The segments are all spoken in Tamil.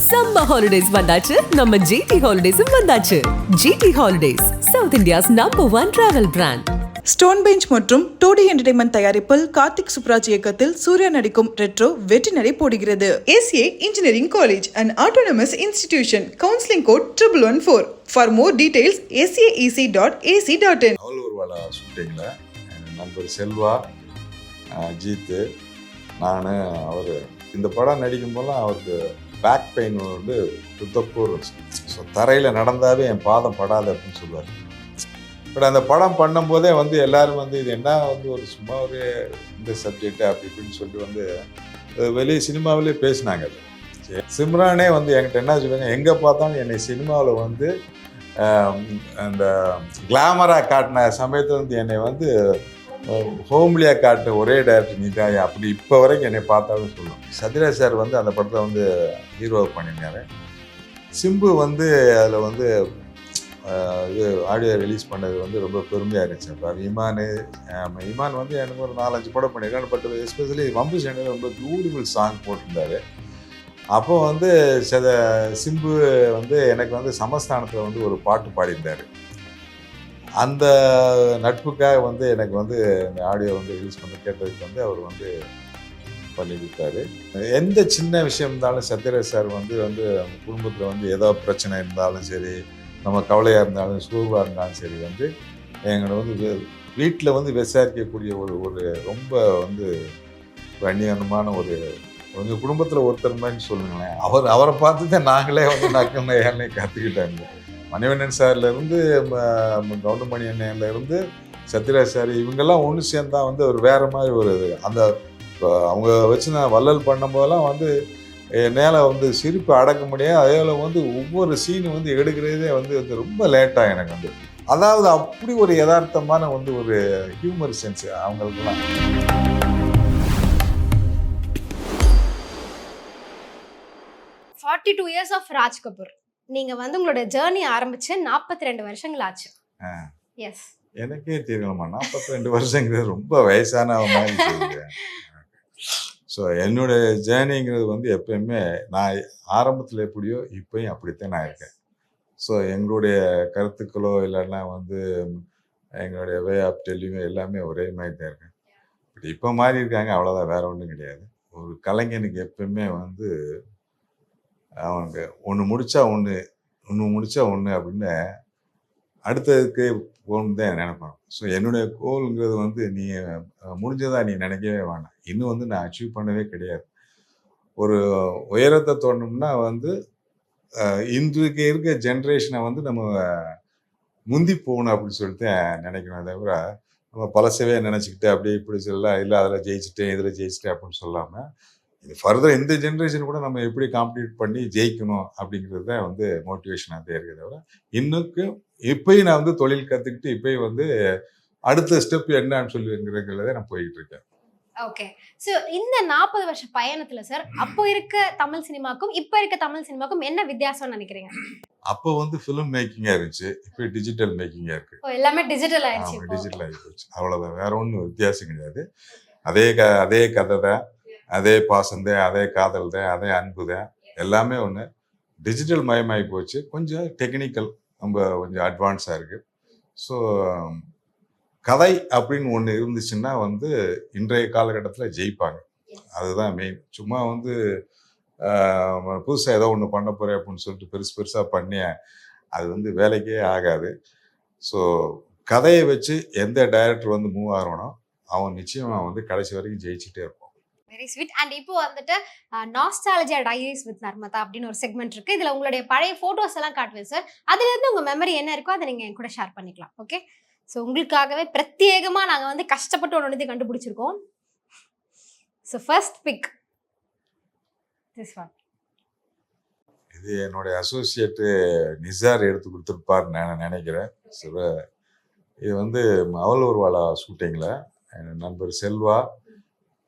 Summer holidays வந்தாச்சு நம்ம GT Holidays வந்தாச்சு. GT Holidays, South India's #1 travel brand. Stone bench மற்றும் 2D என்டர்டைன்மெண்ட் தயாரிப்பில் கார்த்திக் சுப்ராஜ் இயக்கத்தில் சூர்யா நடிக்கும் ரெட்ரோ வெற்றி நடை போடுகிறது. ACA engineering college and autonomous institution. Counselling code 1114. For more details acaec.ac.in. அவலூர்வாலா ஷூட்டிங்கில் நண்பர் செல்வா, அஜித்து, நான் அவர் இந்த படம் நடிக்கும் போதெல்லாம் அவருக்கு பேக் பெயின் வந்து துத்தப்பூர். ஸோ தரையில் நடந்தாவே என் பாதம் படாது அப்படின்னு சொல்லுவார். பட் அந்த படம் பண்ணும்போதே வந்து எல்லாரும் வந்து இது என்ன வந்து ஒரு சும்மா ஒரு இந்த சப்ஜெக்ட் அப்படி இப்படின்னு சொல்லிட்டு வந்து வெளியே சினிமாவிலே பேசினாங்க. சிம்ரானே வந்து என்கிட்ட என்ன சொல்லுவாங்க, எங்கே பார்த்தாலும் என்னை சினிமாவில் வந்து அந்த கிளாமராக காட்டின சமயத்தில் வந்து என்னை வந்து ஹோம்லியாக காட்டுற ஒரே டேரக்டர் நீ தான் அப்படி இப்போ வரைக்கும் என்னை பார்த்தாலும் சொல்லுவோம். சத்யராஜ் சார் வந்து அந்த படத்தை வந்து ஹீரோவை பண்ணியிருந்தாரு. சிம்பு வந்து அதில் வந்து இது ஆடியோ ரிலீஸ் பண்ணது வந்து ரொம்ப பெருமையாக இருந்துச்சு. அப்போ இமான் வந்து எனக்கு ஒரு 4-5 படம் பண்ணியிருக்காரு. பட் எஸ்பெஷலி வம்பு சேனல் ரொம்ப பியூட்டிஃபுல் சாங் போட்டிருந்தாரு. அப்போ வந்து சிம்பு வந்து எனக்கு வந்து சமஸ்தானத்தில் வந்து ஒரு பாட்டு பாடியிருந்தார். அந்த நட்புக்காக வந்து எனக்கு வந்து இந்த ஆடியோ வந்து ரிலீஸ் பண்ண கேட்டதுக்கு வந்து அவர் வந்து பண்ணி கொடுத்தாரு. எந்த சின்ன விஷயம் இருந்தாலும் சத்யராஜ் சார் வந்து குடும்பத்தில் வந்து ஏதோ பிரச்சனை இருந்தாலும் சரி, நம்ம கவலையாக இருந்தாலும் சோர்வாக இருந்தாலும் சரி வந்து எங்களை வந்து வீட்டில் வந்து விசாரிக்கக்கூடிய ஒரு ரொம்ப வந்து அந்நியமான ஒரு எங்கள் குடும்பத்தில் ஒருத்தர் மாதிரி சொல்லுங்களேன். அவரை பார்த்து தான் நாங்களே வந்து நக்கல்ல ஏழை கற்றுக்கிட்டாங்க. மணிவண்ணன் சார்லேருந்து கவுண்டமணி அண்ணன்லேருந்து சத்யராஜ் சார் இவங்கெல்லாம் ஒன்று சேர்ந்தா வந்து ஒரு வேறு மாதிரி ஒரு அந்த அவங்க வச்சு நான் வள்ளல் பண்ணும்போதெல்லாம் வந்து என்னால் வந்து சிரிப்பு அடக்க முடியாது. அதே வந்து ஒவ்வொரு சீனு வந்து எடுக்கிறதே வந்து ரொம்ப லேட்டாக எனக்கு வந்து அதாவது அப்படி ஒரு யதார்த்தமான வந்து ஒரு ஹியூமர் சென்ஸ் அவங்களுக்குலாம். 42 years of ராஜ் கபூர். நீங்க வந்து உங்களோட ஜேர்னி ஆரம்பிச்சு 42 வருஷங்கள் ஆச்சு. எஸ், எனக்கே தெரியலமா 42 வருஷங்கிறது ரொம்ப வயசான மாதிரி தெரியுது. ஸோ என்னுடைய ஜேர்னிங்கிறது வந்து எப்பயுமே நான் ஆரம்பத்தில் எப்படியோ இப்போயும் அப்படித்தான் நான் இருக்கேன். ஸோ எங்களுடைய கருத்துக்களோ இல்லைன்னா வந்து எங்களுடைய வே ஆஃப் டெல்லிங்கோ எல்லாமே ஒரே மாதிரி தான் இருக்கேன். பட் இப்போ மாறி இருக்காங்க, அவ்வளோதான், வேற ஒன்றும் கிடையாது. ஒரு கலைஞனுக்கு எப்பயுமே வந்து அவங்க ஒன்று முடித்தா ஒன்று அப்படின்னு அடுத்ததுக்கு போகணுன்னு தான் நினைப்பாங்க. ஸோ என்னுடைய கோல்ங்கிறது வந்து நீ முடிஞ்சதா நீ நினைக்கவே வேணாம். இன்னும் வந்து நான் அச்சீவ் பண்ணவே கிடையாது. ஒரு உயரத்தை தோணும்னா வந்து இன்றைக்கு இருக்க ஜென்ரேஷனை வந்து நம்ம முந்தி போகணும் அப்படின்னு சொல்லிட்டு நினைக்கணும். தவிர நம்ம பழசவே நினச்சிக்கிட்டு அப்படியே இப்படி சொல்லலாம், இல்லை அதில் ஜெயிச்சிட்டேன் இதில் ஜெயிச்சிட்டேன் அப்படின்னு சொல்லாமல் இது ஃபர்தர் இந்த ஜென்ரேஷன் கூட நம்ம எப்படி காம்படிட் பண்ணி ஜெயிக்கணும் அப்படிங்கிறது தான் வந்து மோட்டிவேஷனாக தான் இருக்குது. தவிர இன்னும் இப்போயும் நான் வந்து தொழில் கற்றுக்கிட்டு இப்போயும் வந்து அடுத்த ஸ்டெப் என்னன்னு சொல்லுங்கிறதுல நான் போய்கிட்டு இருக்கேன். ஓகே. ஸோ இந்த 40 வருஷ பயணத்துல சார் அப்போ இருக்க தமிழ் சினிமாக்கும் இப்போ இருக்க தமிழ் சினிமாக்கும் என்ன வித்தியாசம்னு நினைக்கிறீங்க? அப்போ வந்து ஃபிலிம் மேக்கிங்காக இருந்துச்சு, இப்போ டிஜிட்டல் மேக்கிங்காக இருக்கு. எல்லாமே டிஜிட்டல் ஆயிடுச்சு. டிஜிட்டல் ஆகி போச்சு, அவ்வளோதான், வேற ஒன்றும் வித்தியாசம் கிடையாது. அதே கதை தான், அதே பாசம் தான், அதே காதல் தான், அதே அன்பு தான், எல்லாமே ஒன்று. டிஜிட்டல் மயமாகி போச்சு, கொஞ்சம் டெக்னிக்கல் ரொம்ப கொஞ்சம் அட்வான்ஸாக இருக்குது. ஸோ கதை அப்படின்னு ஒன்று இருந்துச்சுன்னா வந்து இன்றைய காலகட்டத்தில் ஜெயிப்பாங்க. அதுதான் மெயின். சும்மா வந்து புதுசாக ஏதோ ஒன்று பண்ண போகிறேன் அப்படின்னு சொல்லிட்டு பெருசாக பண்ணி அது வந்து வேலைக்கே ஆகாது. ஸோ கதையை வச்சு எந்த டைரக்டர் வந்து மூவ் ஆகிறோனோ அவன் நிச்சயமாக வந்து கடைசி வரைக்கும் ஜெயிச்சுட்டே இருப்பான். Very sweet. அண்ட் இப்போ வந்துட்டு நாஸ்டாலஜியா டைரிஸ் வித் நர்மதா அப்படின்னு ஒரு செக்மெண்ட் இருக்கு. இதுல உங்களுடைய பழைய போட்டோஸ் எல்லாம் காட்டுவேன் சார். அதுல இருந்து உங்க மெமரி என்ன இருக்கோ அதை நீங்க என் கூட ஷேர் பண்ணிக்கலாம். ஓகே. ஸோ உங்களுக்காகவே பிரத்யேகமா நாங்க வந்து கஷ்டப்பட்டு ஒன்று கண்டுபிடிச்சிருக்கோம். So first pick this one. இது என்னுடைய அசோசியேட்டு நிசார் எடுத்து கொடுத்துருப்பார்னு நான் நினைக்கிறேன். இது வந்து அவலூர்வாலா ஷூட்டிங்கில் என் நண்பர் செல்வா,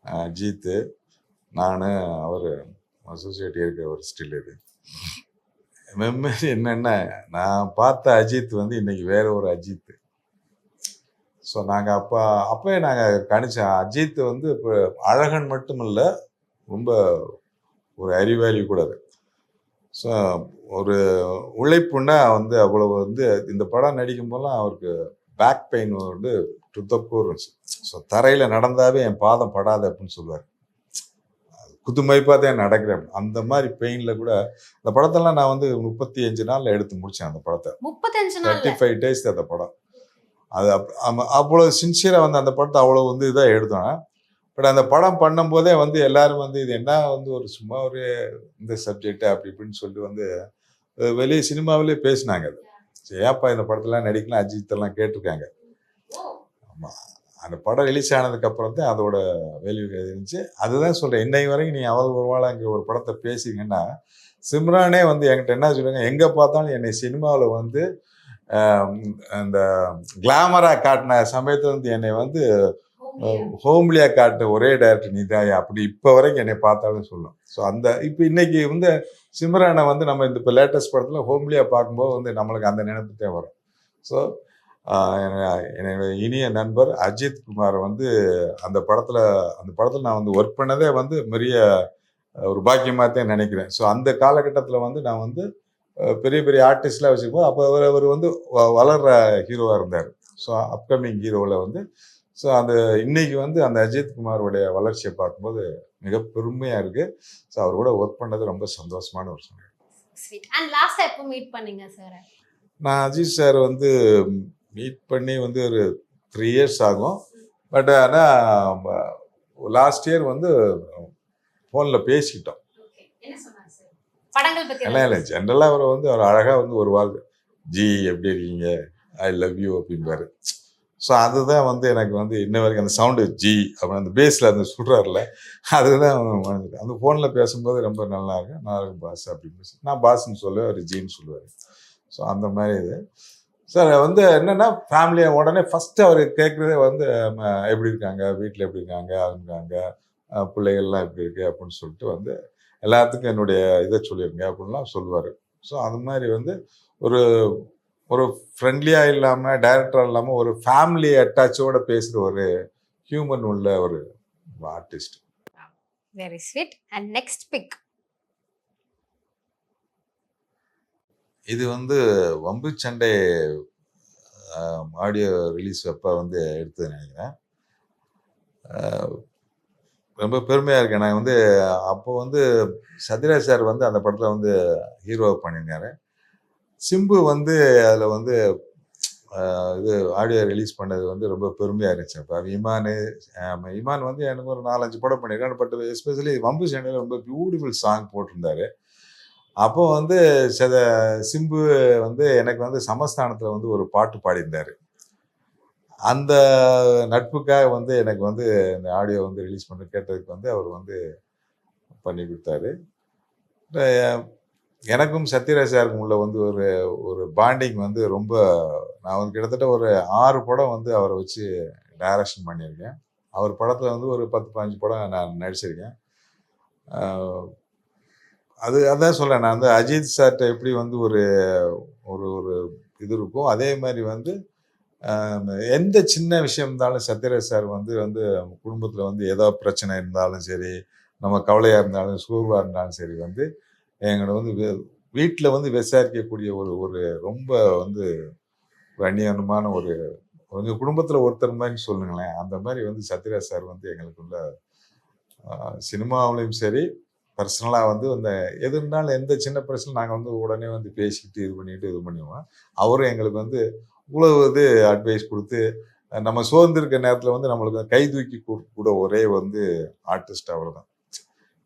அஜித்து, நான், அவர் அசோசியேட் இருக்க ஒரு ஸ்டில். இது மெமரி என்னென்னா, நான் பார்த்த அஜித் வந்து இன்னைக்கு வேற ஒரு அஜித். ஸோ நாங்கள் அப்போயே நாங்கள் கணிச்சோம் அஜித் வந்து இப்போ அழகன் மட்டும் இல்லை, ரொம்ப ஒரு அறிவாளி கூட. ஸோ ஒரு உழைப்புன்னா வந்து அவ்வளவு வந்து இந்த படம் நடிக்கும் போதெல்லாம் அவருக்கு பேக் பெயின் வந்து துத்தப்பூர் இருந்துச்சு. ஸோ தரையில் நடந்தாவே என் பாதம் படாது அப்படின்னு சொல்லுவார். குத்துமைப்பாக தான் நடக்கிறேன். அந்த மாதிரி பெயினில் கூட அந்த படத்தெல்லாம் நான் வந்து 35 நாளில் எடுத்து முடித்தேன். அந்த படத்தை 35 days அந்த படம். அது அவ்வளோ சின்சியராக வந்து அந்த படத்தை அவ்வளோ வந்து இதாக எடுத்தோம். பட் அந்த படம் பண்ணும்போதே வந்து எல்லாரும் வந்து இது என்ன வந்து ஒரு சும்மா ஒரு இந்த சப்ஜெக்ட் அப்படி இப்படின்னு சொல்லிட்டு வந்து வெளியே சினிமாவிலே பேசினாங்க. அது ஏப்பா இந்த படத்தெல்லாம் நடிக்கலாம் அஜித்தெல்லாம் கேட்டிருக்காங்க. ஆமாம், அந்த படம் ரிலீஸ் ஆனதுக்கு அப்புறம் தான் அதோட வேல்யூ இருந்துச்சு. அதுதான் சொல்கிறேன், இன்னை வரைக்கும் நீ அவள் ஒரு வாழை அங்கே ஒரு படத்தை பேசிங்கன்னா சிம்ரானே வந்து என்கிட்ட என்ன சொல்லுவாங்க, எங்கே பார்த்தாலும் என்னை சினிமாவில் வந்து அந்த கிளாமராக காட்டின சமயத்தில் வந்து என்னை வந்து ஹோம்லியாக காட்டின ஒரே டைரக்டர் நீதாயா அப்படி இப்போ வரைக்கும் என்னை பார்த்தாலும் சொல்லும். ஸோ அந்த இப்போ இன்னைக்கு வந்து சிம்ரானை வந்து நம்ம இந்த இப்போ லேட்டஸ்ட் படத்தில் ஹோம்லியாக பார்க்கும்போது வந்து நம்மளுக்கு அந்த நினைப்பு தான் வரும். ஸோ என்னுடைய இனிய நண்பர் அஜித் குமார் வந்து அந்த படத்தில் நான் வந்து ஒர்க் பண்ணதே வந்து பெரிய ஒரு பாக்கியமாக தான் நினைக்கிறேன். ஸோ அந்த காலகட்டத்தில் வந்து நான் வந்து பெரிய பெரிய ஆர்டிஸ்ட்லாம் வச்சுருப்போம். அப்போ அவர் வந்து வளர்கிற ஹீரோவாக இருந்தார். ஸோ அப்கமிங் ஹீரோவில் வந்து ஸோ அந்த இன்னைக்கு வந்து அந்த அஜித் குமாரோடைய வளர்ச்சியை பார்க்கும்போது மிக பெருமையாக இருக்குது. ஸோ அவர் கூட ஒர்க் பண்ணது ரொம்ப சந்தோஷமான ஒரு சூழ்நிலை. நான் அஜித் சார் வந்து மீட் பண்ணி வந்து ஒரு 3 years ஆகும். பட் ஆனால் லாஸ்ட் இயர் வந்து ஃபோனில் பேசிக்கிட்டோம். எல்லாம் இல்லை, ஜென்ரலாக அவரை வந்து அவர் அழகாக வந்து ஒரு வாழ்க்கை ஜி எப்படி இருக்கீங்க, ஐ லவ் யூ அப்படிம்பாரு. ஸோ அதுதான் வந்து எனக்கு வந்து இன்ன வரைக்கும் அந்த சவுண்டு ஜி அப்படின்னு அந்த பேஸில் அந்த சொல்கிறார்ல, அதுதான் அந்த ஃபோனில் பேசும்போது ரொம்ப நல்லா இருக்கும் பாஸ் அப்படின்னு. நான் பாஸ்ன்னு சொல்லுவேன், அவர் ஜின்னு சொல்லுவார். ஸோ அந்த மாதிரி இது சார் வந்து என்னென்னா ஃபேமிலியை உடனே ஃபஸ்ட்டு அவர் கேட்குறதே வந்து எப்படி இருக்காங்க, வீட்டில் எப்படி இருக்காங்க, இருக்காங்க பிள்ளைகள்லாம் எப்படி இருக்கு அப்படின்னு சொல்லிட்டு வந்து எல்லாத்துக்கும் என்னுடைய இதை சொல்லிடுங்க அப்படின்லாம் சொல்லுவார். ஸோ அது மாதிரி வந்து ஒரு ஒரு ஃப்ரெண்ட்லியாக இல்லாமல் டைரக்டராக இல்லாமல் ஒரு ஃபேமிலி அட்டாச்சோட பேசுகிற ஒரு ஹியூமன் உள்ள ஒரு artist. Very sweet. And next pick இது வந்து வம்பு சண்டை ஆடியோ ரிலீஸ் அப்போ வந்து எடுத்தது நினைக்கிறேன். ரொம்ப பெருமையாக இருக்கேன். நான் வந்து அப்போ வந்து சத்யராஜ் சார் வந்து அந்த படத்தில் வந்து ஹீரோ பண்ணியிருந்தாரு. சிம்பு வந்து அதில் வந்து இது ஆடியோ ரிலீஸ் பண்ணது வந்து ரொம்ப பெருமையாக இருந்துச்சு. அப்போ இமான் வந்து எனக்கு ஒரு 4-5 படம் பண்ணியிருக்காரு. பட் எஸ்பெஷலி வம்பு சண்டையில் ரொம்ப பியூட்டிஃபுல் சாங் போட்டிருந்தாரு. அப்போ வந்து சிம்பு வந்து எனக்கு வந்து சமஸ்தானத்தில் வந்து ஒரு பாட்டு பாடியிருந்தார். அந்த நட்புக்காக வந்து எனக்கு வந்து இந்த ஆடியோ வந்து ரிலீஸ் பண்ணி கேட்டதுக்கு வந்து அவர் வந்து பண்ணி கொடுத்தாரு. எனக்கும் சத்யராஜ் சாருக்கும் உள்ள வந்து ஒரு பாண்டிங் வந்து ரொம்ப, நான் வந்து கிட்டத்தட்ட ஒரு 6 படம் வந்து அவரை வச்சு டைரக்ஷன் பண்ணியிருக்கேன். அவர் படத்தில் வந்து ஒரு 10-15 படம் நான் நடிச்சிருக்கேன். அதான் சொல்கிறேன், நான் வந்து அஜித் சார்கிட்ட எப்படி வந்து ஒரு ஒரு இது இருக்கும், அதே மாதிரி வந்து எந்த சின்ன விஷயம் இருந்தாலும் சத்யராஜ் சார் வந்து குடும்பத்தில் வந்து ஏதோ பிரச்சனை இருந்தாலும் சரி, நம்ம கவலையாக இருந்தாலும் சோர்வாக இருந்தாலும் சரி வந்து எங்களை வந்து வீட்டில் வந்து விசாரிக்கக்கூடிய ஒரு ரொம்ப வந்து அந்நியமான ஒரு எங்கள் குடும்பத்தில் ஒருத்தர் மாதிரி சொல்லுங்களேன். அந்த மாதிரி வந்து சத்யராஜ் சார் வந்து எங்களுக்குள்ள சினிமாவிலையும் சரி பர்சனலாக வந்து அந்த எது இருந்தாலும் எந்த சின்ன பிரச்சனை நாங்கள் வந்து உடனே வந்து பேசிக்கிட்டு இது பண்ணிட்டு இது பண்ணுவோம். அவரும் எங்களுக்கு வந்து இவ்வளவு இது அட்வைஸ் கொடுத்து நம்ம சோர்ந்திருக்க நேரத்தில் வந்து நம்மளுக்கு கை தூக்கி கூட ஒரே வந்து ஆர்டிஸ்ட் அவர் தான்.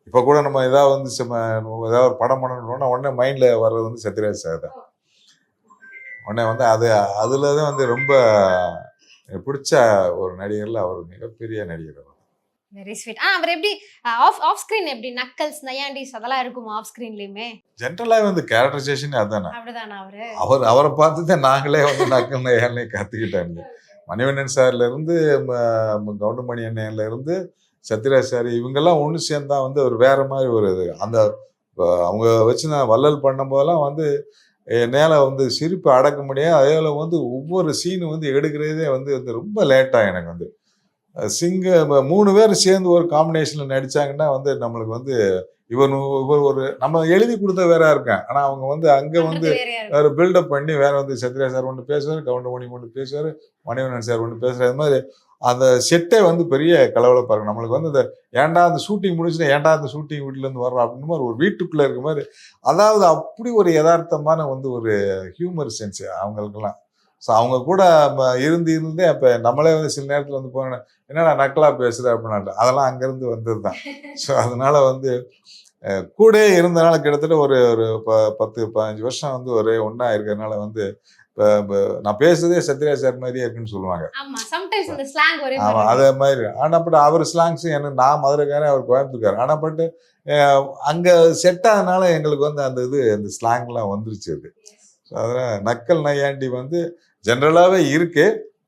இப்போ கூட நம்ம ஏதாவது வந்து ஏதாவது ஒரு படம் பண்ணணும்னா உடனே மைண்டில் வர்றது வந்து சத்யராஜ் சார் தான். உடனே வந்து அதில் தான் வந்து ரொம்ப பிடிச்ச ஒரு நடிகரில் அவர் மிகப்பெரிய நடிகர். Very sweet. அவர் எப்படி ஆஃப் ஸ்கிரீன் எப்படி நக்கல்ஸ் நயாண்டிஸ் அதெல்லாம் இருக்குமா ஆஃப் ஸ்கிரீன்லயுமே? ஜென்ரலாக வந்து கேரக்டரைசேஷன் அதானே. அப்படிதானா அவரை பார்த்து தான் நாங்களே வந்து நக்கல் நயாண்டையும் கற்றுக்கிட்டாங்க. மணிவண்ணன் சார்ல இருந்து கவுண்டமணி அண்ணன்ல இருந்து சத்யராஜ் சார் இவங்கெல்லாம் ஒன்று சேர்ந்தா வந்து ஒரு வேற மாதிரி ஒரு இது. அந்த அவங்க வச்சு நான் வள்ளல் பண்ணும்போதெல்லாம் வந்து என்னால் வந்து சிரிப்பு அடக்க முடியாது. அதே வந்து ஒவ்வொரு சீனு வந்து எடுக்கிறதே வந்து ரொம்ப லேட்டாக எனக்கு வந்து 3 பேர் சேர்ந்து ஒரு காம்பினேஷனில் நடித்தாங்கன்னா வந்து நம்மளுக்கு வந்து இவர் ஒரு நம்ம எழுதி கொடுத்த வேற இருக்கேன். ஆனால் அவங்க வந்து அங்கே வந்து பண்றது வேறையா இருக்கு. வேறு பில்டப் பண்ணி வேற வந்து சத்யா சார் ஒன்று பேசுவார், கவுண்டமணி ஒன்று பேசுவார், மணிவண்ணன் சார் ஒன்று பேசுகிறார். அது மாதிரி அந்த செட்டே வந்து பெரிய கலவலப்பாக இருக்கும். நம்மளுக்கு வந்து இந்த ஏன்டா அந்த ஷூட்டிங் முடிச்சுட்டு ஏன்டா அந்த ஷூட்டிங் வீட்டிலேருந்து வர்றோம் அப்படின்னு மாதிரி ஒரு வீட்டுக்குள்ளே இருக்க மாதிரி, அதாவது அப்படி ஒரு யதார்த்தமான வந்து ஒரு ஹியூமர் சென்ஸ் அவங்களுக்கெல்லாம். ஸோ அவங்க கூட இருந்தே அப்போ நம்மளே வந்து சில நேரத்தில் வந்து போன என்னடா நக்கலாக பேசுகிற அப்படின்னாட்டு அதெல்லாம் அங்கேருந்து வந்தது தான். ஸோ அதனால வந்து கூட இருந்தனால கிட்டத்தட்ட ஒரு ஒரு 10-15 வருஷம் வந்து ஒரே ஒன்றா இருக்கிறதுனால வந்து இப்போ நான் பேசுறதே சத்யா சார் மாதிரியே இருக்குன்னு சொல்லுவாங்க. ஆமா சம்டைம்ஸ் இந்த ஸ்லாங் ஒரே ஆமாம், மாதிரி அதே மாதிரி. ஆனால் பட் அவர் ஸ்லாங்ஸு எனக்கு நான் மதுரைக்காரன், அவர் கோயம்புத்தூர்கார். ஆனால் பட்டு அங்கே செட் ஆனதுனால எங்களுக்கு வந்து அந்த அந்த ஸ்லாங்லாம் வந்துருச்சு அது. ஸோ அதனால் நக்கல் நையாண்டி வந்து ஜென்ரலாகவே இருக்கு.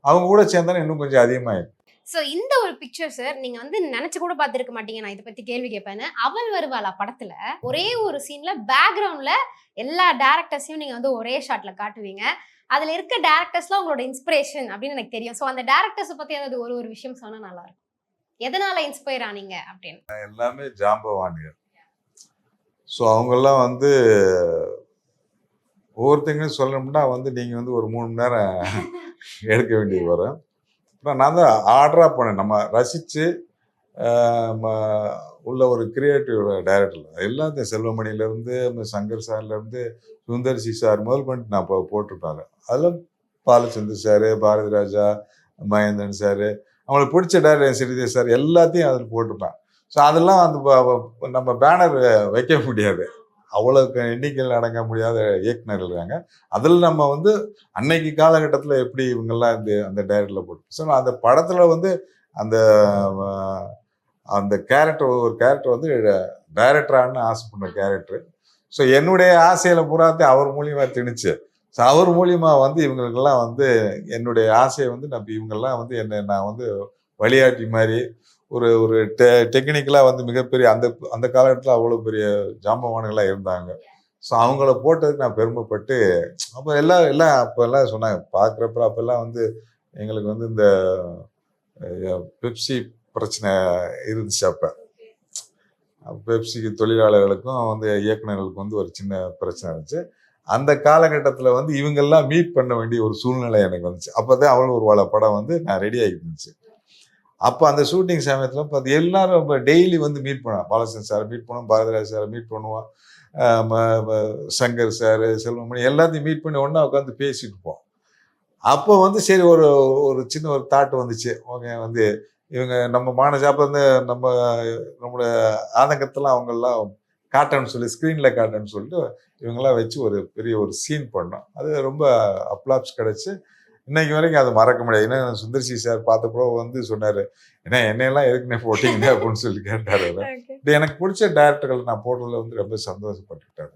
அவங்க கூட சேர்ந்தாலும் இன்னும் கொஞ்சம் அதிகமாகிடும். ஸோ இந்த ஒரு பிக்சர் சார் நீங்க வந்து நினைச்சு கூட பார்த்துருக்க மாட்டீங்க நான் இதை பத்தி கேள்வி கேட்பேன்னு. அவள் வருவாளா படத்துல ஒரே ஒரு சீன்ல பேக்ரவுண்ட்ல எல்லா டேரக்டர்ஸையும் நீங்க வந்து ஒரே ஷாட்ல காட்டுவீங்க. அதுல இருக்க டேரக்டர்ஸ்லாம் உங்களோட இன்ஸ்பிரேஷன் அப்படின்னு எனக்கு தெரியும். ஸோ அந்த டேரக்டர்ஸ் பத்தி ஏதாவது ஒரு விஷயம் சொன்னா நல்லா இருக்கும். எதனால இன்ஸ்பயர் ஆனீங்க அப்படின்னு? எல்லாமே ஜாம்பவான்கள். ஸோ அவங்கெல்லாம் வந்து ஒவ்வொருத்தங்களும் சொல்லணும்னா வந்து நீங்கள் வந்து ஒரு 3 மணி நேரம் எடுக்க வேண்டியது வரும். அப்புறம் நான் தான் ஆர்டராக போனேன். நம்ம ரசித்து உள்ள ஒரு கிரியேட்டிவ் டைரக்டர் எல்லாத்தையும் செல்வமணிலேருந்து சங்கர் சார்லேருந்து சுந்தர்சி சார் முதல் பண்ணிட்டு நான் போட்டிருப்பாங்க. அதில் பாலச்சந்தர் சார், பாரதி ராஜா, மகேந்திரன் சார், அவங்களுக்கு பிடிச்ச டைரக்டர் ஸ்ரீதேவி சார் எல்லாத்தையும் அதில் போட்டிருப்பேன். ஸோ அதெல்லாம் அந்த நம்ம பேனர் வைக்க முடியாது, அவ்வளோக்கு எண்ணிக்கையில் அடங்க முடியாத இயக்குநர்கள் இருக்காங்க. அதில் நம்ம வந்து அன்னைக்கு காலகட்டத்தில் எப்படி இவங்கெல்லாம் அந்த டைரக்டரில் போட்டு, ஸோ அந்த படத்தில் வந்து அந்த அந்த கேரக்டர் ஒரு கேரக்டர் வந்து டைரக்டரானு ஆசைப்பட்ட கேரக்டர். ஸோ என்னுடைய ஆசையில் பூராத்தையும் அவர் மூலியமாக திணிச்சு, ஸோ அவர் மூலியமாக வந்து இவங்களுக்கெல்லாம் வந்து என்னுடைய ஆசையை வந்து இவங்கெல்லாம் வந்து நான் வந்து வழிகாட்டி மாதிரி ஒரு ஒரு டெக்னிக்கலாக வந்து மிகப்பெரிய அந்த காலகட்டத்தில் அவ்வளோ பெரிய ஜாம்பவான்களாக இருந்தாங்க. ஸோ அவங்கள போட்டதுக்கு நான் பெருமைப்பட்டு அப்போ எல்லாம் அப்போல்லாம் சொன்னாங்க பார்க்குறப்ப அப்போல்லாம் வந்து எங்களுக்கு வந்து இந்த பெப்சி பிரச்சனை இருந்துச்சு. அப்போ பெப்சிக்கு தொழிலாளர்களுக்கும் வந்து இயக்குநர்களுக்கும் வந்து ஒரு சின்ன பிரச்சனை இருந்துச்சு. அந்த காலகட்டத்தில் வந்து இவங்கெல்லாம் மீட் பண்ண வேண்டிய ஒரு சூழ்நிலை எனக்கு வந்துச்சு. அப்போ தான் அவ்வளோ ஒரு படம் வந்து நான் ரெடி ஆகிட்டு இருந்துச்சு. அப்போ அந்த ஷூட்டிங் சமயத்தில் பார்த்து எல்லாரும் இப்போ டெய்லி வந்து மீட் பண்ணுவோம். பாலச்சந்தர் சாரை மீட் பண்ணுவோம், பாரதிராஜ் சாரை மீட் பண்ணுவோம், சங்கர் சார், செல்வமணி எல்லாத்தையும் மீட் பண்ணி ஒன்றா உட்காந்து பேசிட்டு இருப்போம். அப்போ வந்து சரி ஒரு சின்ன ஒரு தாட் வந்துச்சு. ஓகே வந்து இவங்க நம்ம மானஜாப்ப வந்து நம்மளோட ஆதங்கத்தெல்லாம் அவங்கெல்லாம் காட்டணும்னு சொல்லி ஸ்க்ரீனில் காட்டணும்னு சொல்லிட்டு இவங்கெல்லாம் வச்சு ஒரு பெரிய ஒரு சீன் பண்ணோம். அது ரொம்ப அப்ளாப்ஸ் கிடச்சி இன்னைக்கு வரைக்கும் அது மறக்க முடியாது. ஏன்னா சுந்தர்சி சார் பார்த்தப்போ வந்து சொன்னார், ஏன்னா என்னையெல்லாம் எதுக்குன்னே போட்டிங்க அப்படின்னு சொல்லி கேட்டார். எனக்கு பிடிச்ச டைரக்டர்கள் நான் போடுறதுல வந்து ரொம்ப சந்தோஷப்பட்டுக்கிட்டாரு.